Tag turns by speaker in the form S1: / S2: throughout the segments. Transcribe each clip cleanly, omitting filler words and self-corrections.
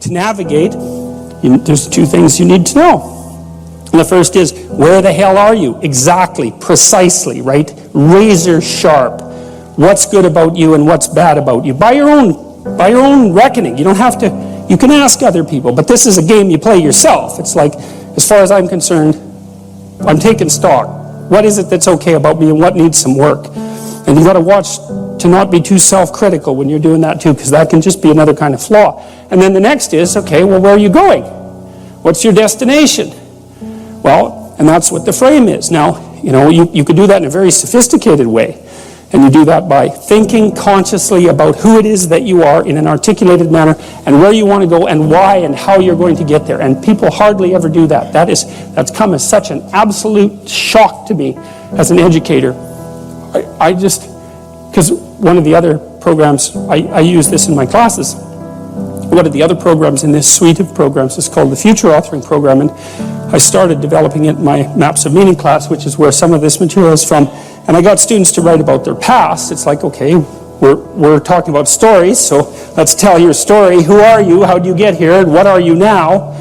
S1: to navigate, there's two things you need to know. And the first is, where the hell are you? Exactly, precisely, right? Razor sharp. What's good about you and what's bad about you? By your own reckoning. You don't have to, you can ask other people, but this is a game you play yourself. It's like, as far as I'm concerned, I'm taking stock. What is it that's okay about me and what needs some work? And you've got to watch to not be too self-critical when you're doing that too, because that can just be another kind of flaw. And then the next is, okay, well, where are you going? What's your destination? Well, and that's what the frame is. Now, you could do that in a very sophisticated way. And you do that by thinking consciously about who it is that you are in an articulated manner and where you want to go and why and how you're going to get there. And people hardly ever do that. That's come as such an absolute shock to me as an educator. Because one of the other programs, I use this in my classes. One of the other programs in this suite of programs is called the Future Authoring Program, and I started developing it in my Maps of Meaning class, which is where some of this material is from. And I got students to write about their past. It's like, okay, we're talking about stories, so let's tell your story. Who are you? How did you get here? And what are you now?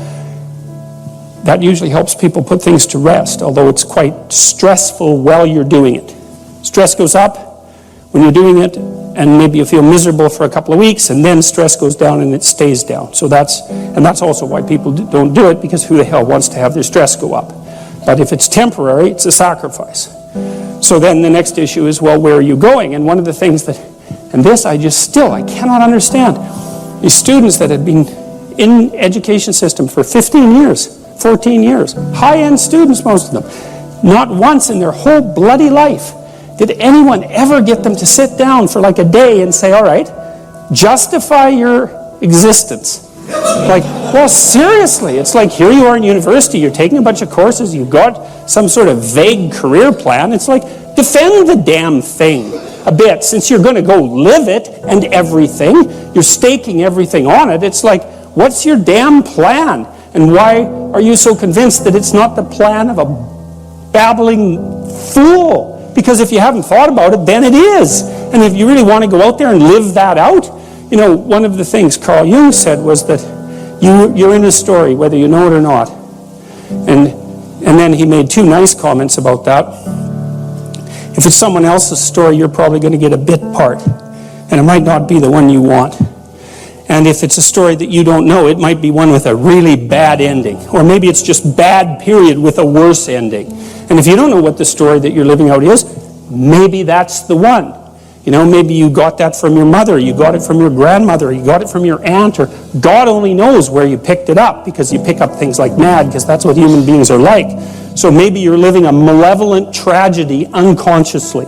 S1: That usually helps people put things to rest, although it's quite stressful while you're doing it. Stress goes up when you're doing it, and maybe you feel miserable for a couple of weeks, and then stress goes down and it stays down. So that's also why people don't do it, because who the hell wants to have their stress go up? But if it's temporary, it's a sacrifice. So then the next issue is, well, where are you going? And one of the things that, and this I cannot understand, these students that had been in education system for 15 years, 14 years, high-end students, most of them, not once in their whole bloody life did anyone ever get them to sit down for like a day and say, all right, justify your existence. Like, well, seriously, it's like here you are in university, you're taking a bunch of courses, you've got some sort of vague career plan. It's like, defend the damn thing a bit, since you're going to go live it and everything. You're staking everything on it. It's like, what's your damn plan? And why are you so convinced that it's not the plan of a babbling fool? Because if you haven't thought about it, then it is. And if you really want to go out there and live that out, one of the things Carl Jung said was that you're in a story, whether you know it or not. And then he made two nice comments about that. If it's someone else's story, you're probably going to get a bit part, and it might not be the one you want. And if it's a story that you don't know, it might be one with a really bad ending. Or maybe it's just bad period with a worse ending. And if you don't know what the story that you're living out is, maybe that's the one. Maybe you got that from your mother, you got it from your grandmother, you got it from your aunt, or God only knows where you picked it up, because you pick up things like mad, because that's what human beings are like. So maybe you're living a malevolent tragedy unconsciously.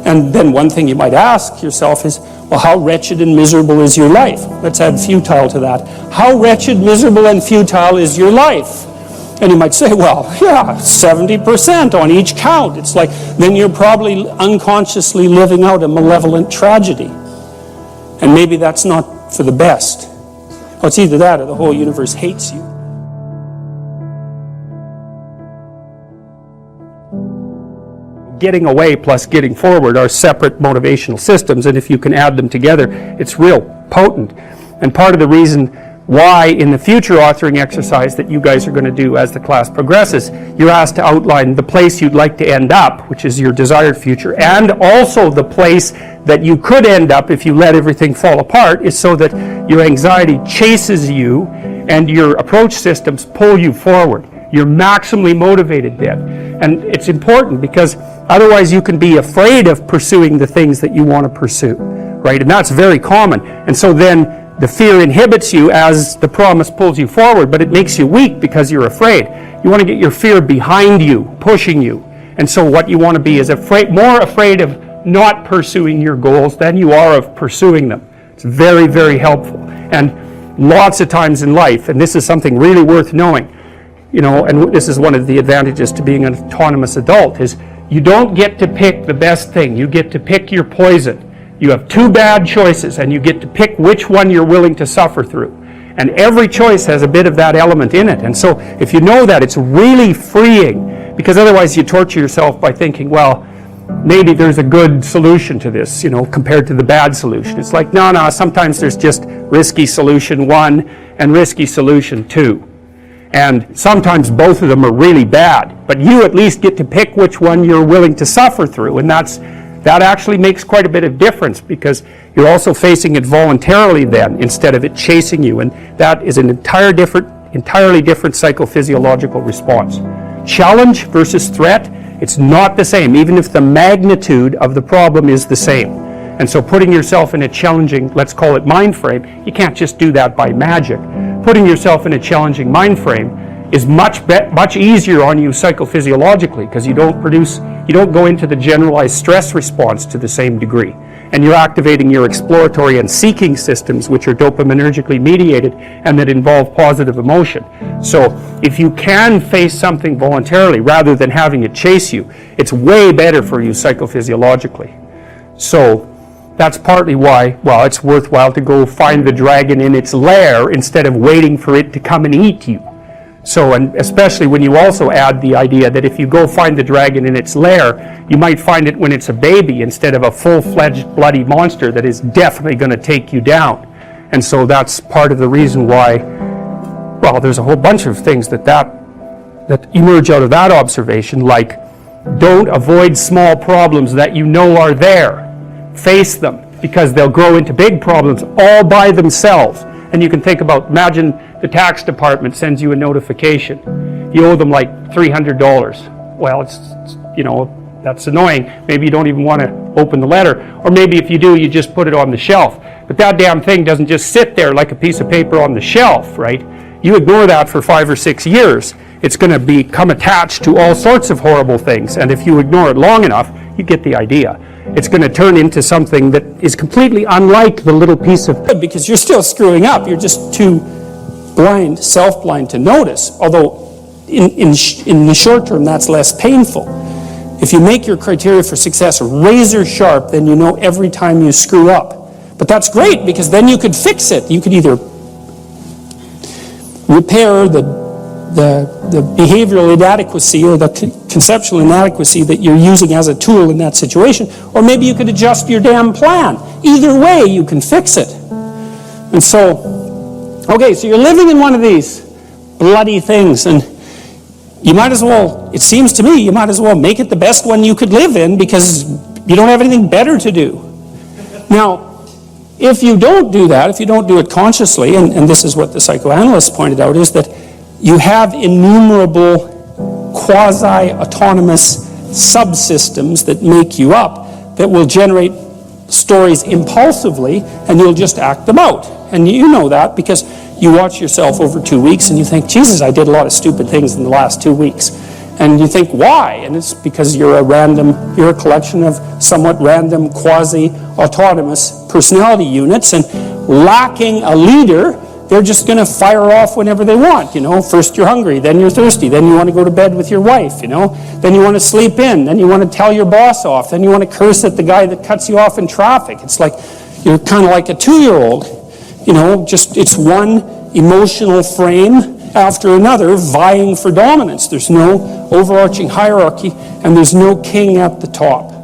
S1: And then one thing you might ask yourself is, well, how wretched and miserable is your life? Let's add futile to that. How wretched, miserable, and futile is your life? And you might say, well, yeah, 70% on each count. It's like, then you're probably unconsciously living out a malevolent tragedy. And maybe that's not for the best. Well, it's either that or the whole universe hates you. Getting away plus getting forward are separate motivational systems, and if you can add them together, it's real potent. And part of the reason why in the future authoring exercise that you guys are going to do as the class progresses, you're asked to outline the place you'd like to end up, which is your desired future, and also the place that you could end up if you let everything fall apart, is so that your anxiety chases you and your approach systems pull you forward. You're maximally motivated then. And it's important because otherwise you can be afraid of pursuing the things that you want to pursue, right? And that's very common. And so then the fear inhibits you as the promise pulls you forward, but it makes you weak because you're afraid. You want to get your fear behind you, pushing you. And so what you want to be is more afraid of not pursuing your goals than you are of pursuing them. It's very, very helpful. And lots of times in life, and this is something really worth knowing, and this is one of the advantages to being an autonomous adult, is you don't get to pick the best thing. You get to pick your poison. You have two bad choices, and you get to pick which one you're willing to suffer through. And every choice has a bit of that element in it. And so if you know that, it's really freeing, because otherwise you torture yourself by thinking, well, maybe there's a good solution to this, compared to the bad solution. It's like, no, sometimes there's just risky solution one,
S2: and risky solution 2. And sometimes both of them are really bad, but you at least get to pick which one you're willing to suffer through, and that actually makes quite a bit of difference, because you're also facing it voluntarily then, instead of it chasing you, and that is an entirely different psychophysiological response. Challenge versus threat, it's not the same, even if the magnitude of the problem is the same. And so putting yourself in a challenging, let's call it mind frame, you can't just do that by magic. Putting yourself in a challenging mind frame is much easier on you psychophysiologically, because you don't go into the generalized stress response to the same degree. And you're activating your exploratory and seeking systems, which are dopaminergically mediated and that involve positive emotion. So if you can face something voluntarily rather than having it chase you, it's way better for you psychophysiologically. So that's partly why, well, it's worthwhile to go find the dragon in its lair instead of waiting for it to come and eat you. So, and especially when you also add the idea that if you go find the dragon in its lair, you might find it when it's a baby instead of a full-fledged bloody monster that is definitely going to take you down. And so that's part of the reason why, well, there's a whole bunch of things that emerge out of that observation, like don't avoid small problems that you know are there. Face them, because they'll grow into big problems all by themselves. And you can think about, imagine the tax department sends you a notification. You owe them like $300. Well, it's that's annoying. Maybe you don't even want to open the letter. Or maybe if you do, you just put it on the shelf. But that damn thing doesn't just sit there like a piece of paper on the shelf, right? You ignore that for 5 or 6 years, it's going to become attached to all sorts of horrible things. And if you ignore it long enough, you get the idea. It's going to turn into something that is completely unlike the little piece of...
S1: Because you're still screwing up. You're just too blind, self-blind to notice. Although in the short term, that's less painful. If you make your criteria for success razor sharp, then you know every time you screw up. But that's great, because then you could fix it. You could either repair the behavioral inadequacy or the conceptual inadequacy that you're using as a tool in that situation, or maybe you could adjust your damn plan. Either way, you can fix it. And so, okay, so you're living in one of these bloody things, and you might as well, it seems to me, you might as well make it the best one you could live in, because you don't have anything better to do. Now, if you don't do that, if you don't do it consciously, and this is what the psychoanalysts pointed out, is that you have innumerable quasi-autonomous subsystems that make you up that will generate stories impulsively, and you'll just act them out. And you know that because you watch yourself over 2 weeks and you think, Jesus, I did a lot of stupid things in the last 2 weeks. And you think, why? And it's because you're a collection of somewhat random quasi-autonomous personality units, and lacking a leader, they're just going to fire off whenever they want, First you're hungry, then you're thirsty, then you want to go to bed with your wife, Then you want to sleep in, then you want to tell your boss off, then you want to curse at the guy that cuts you off in traffic. It's like, you're kind of like a 2-year-old, just it's one emotional frame after another vying for dominance. There's no overarching hierarchy, and there's no king at the top.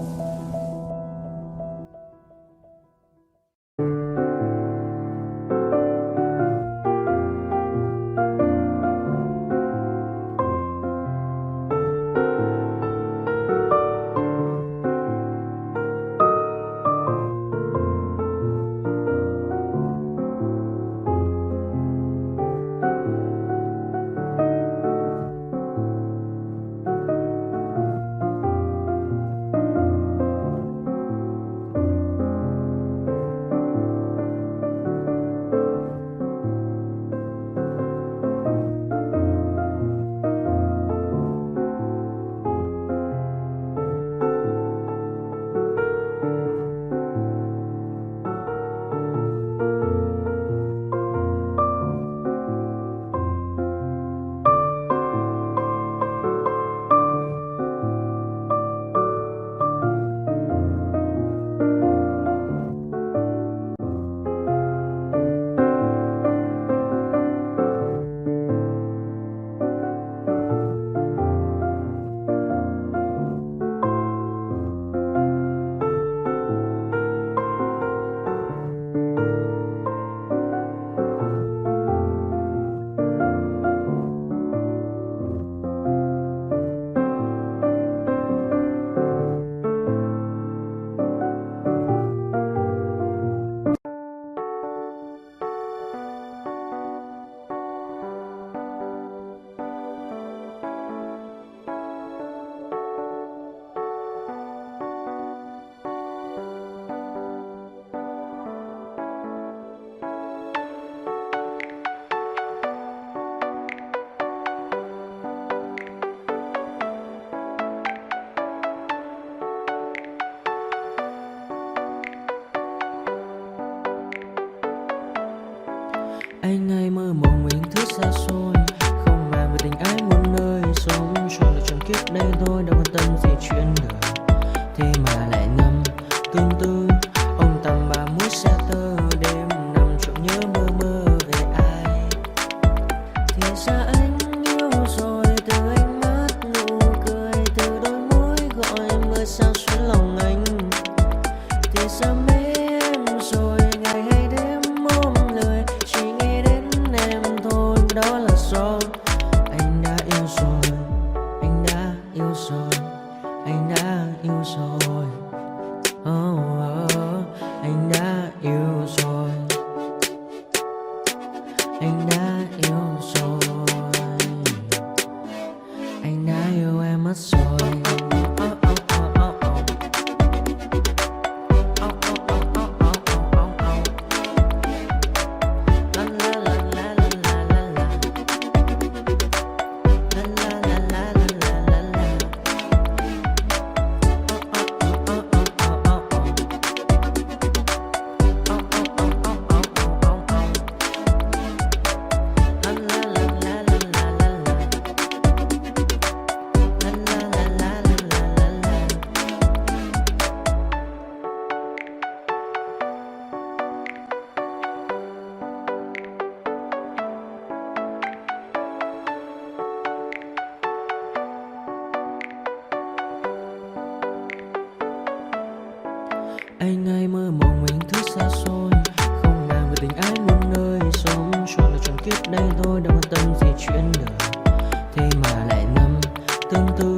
S3: Anh hay mơ mộng mình thứ xa xôi, không màng về tình ái muôn nơi, sống cho là trọn kiếp đây thôi, đâu quan tâm gì chuyện đời. Thế mà lại ngâm tương tư, ông tầm bà mút xe tơ, đêm nằm trộm nhớ mơ mơ về ai. Thì ra anh yêu rồi, từ ánh mắt nụ cười, từ đôi môi gọi mưa sao xuyến lòng anh. Thì ra mê em rồi, ngày hay đêm ôm lời, chỉ nghĩ đến em thôi, đó là do anh đã yêu rồi, anh đã yêu rồi, anh đã yêu rồi. Oh, oh, anh đã yêu rồi, anh đã yêu rồi, anh đã yêu em mất rồi. Anh hay mơ mộng mình thứ xa xôi, không màng về tình ái muôn nơi, sống cho là trọn kiếp đây thôi, đâu quan tâm gì chuyện đời. Thế mà lại ngâm tương tư,